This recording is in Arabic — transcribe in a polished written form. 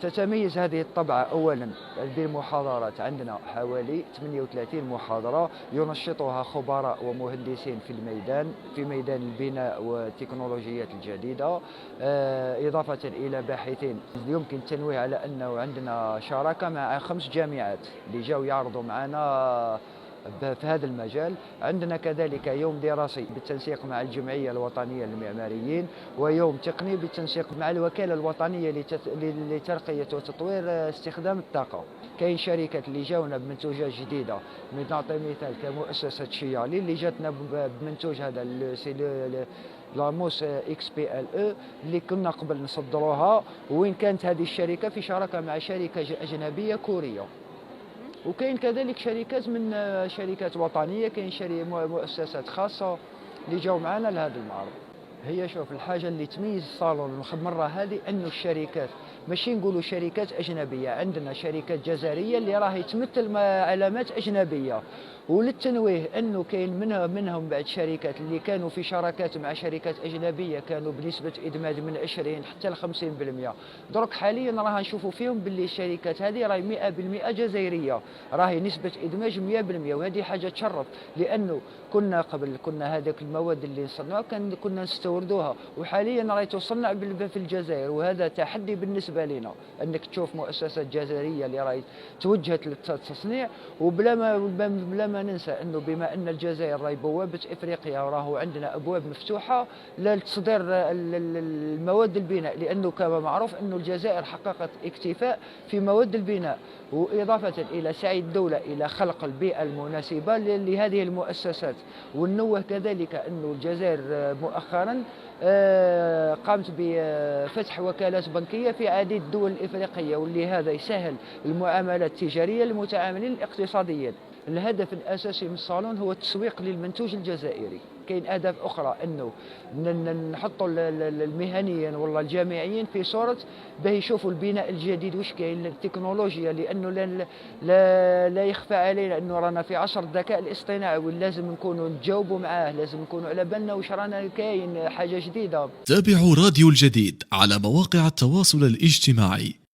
تتميز هذه الطبعة أولا بالمحاضرات. عندنا حوالي 38 محاضرة ينشطها خبراء ومهندسين في ميدان البناء والتكنولوجيات الجديدة، إضافة إلى باحثين. يمكن التنويه على أنه عندنا شراكة مع 5 جامعات اللي جاوا يعرضوا معنا في هذا المجال. عندنا كذلك يوم دراسي بالتنسيق مع الجمعية الوطنية للمعماريين، ويوم تقني بالتنسيق مع الوكالة الوطنية لترقية وتطوير استخدام الطاقة. كاين شركات اللي جاونا بمنتوجات جديدة، نعطي مثال كمؤسسة شيالي اللي جاتنا بمنتوج هذا لاموس اكس بي ال او اللي كنا قبل نصدروها، وين كانت هذه الشركة في شراكة مع شركة أجنبية كورية. وكاين كذلك شركات من شركات وطنيه، كاين مؤسسات خاصه اللي جاوا معنا لهذا المعرض. هي شوف الحاجه اللي تميز الصالون المره هذه انه الشركات ماشي نقولوا شركات اجنبيه، عندنا شركات جزائريه اللي راهي تمثل علامات اجنبيه. وللتنويه انه كاين منهم بعض الشركات اللي كانوا في شراكات مع شركات اجنبيه كانوا بنسبه ادماج من 20 حتى ل 50%. درك حاليا راه نشوفوا فيهم باللي الشركات هذه راهي 100% جزائريه، راهي نسبه ادماج 100%. وهذه حاجه تشرف، لانه كنا هذاك المواد اللي نصنعوها كنا نستوردوها، وحاليا راهي تصنع في الجزائر. وهذا تحدي بالنسبه لنا انك تشوف مؤسسات جزائريه اللي راهي توجهت للتصنيع. وبلا ما ننسى انه بما ان الجزائر راهي بوابه افريقيا، وراهو عندنا ابواب مفتوحه لتصدير المواد البناء، لانه كما معروف انه الجزائر حققت اكتفاء في مواد البناء. واضافه الى سعي الدوله الى خلق البيئه المناسبه لهذه المؤسسات. والنوه كذلك انه الجزائر مؤخرا قامت بفتح وكالات بنكيه في عديد الدول الافريقيه، واللي هذا يسهل المعاملات التجاريه للمتعاملين الاقتصاديين. الهدف الأساسي من الصالون هو التسويق للمنتوج الجزائري. كاين أهداف أخرى أنه نحطوا المهنيين ولا الجامعيين في صورة باه يشوفوا البناء الجديد واش كاين التكنولوجيا، لأنه لا يخفى علينا أنه رانا في عصر الذكاء الاصطناعي، ولازم نكونوا نتجاوبوا معاه، لازم نكونوا على بالنا واش رانا كاين حاجة جديدة. تابعوا راديو الجديد على مواقع التواصل الاجتماعي.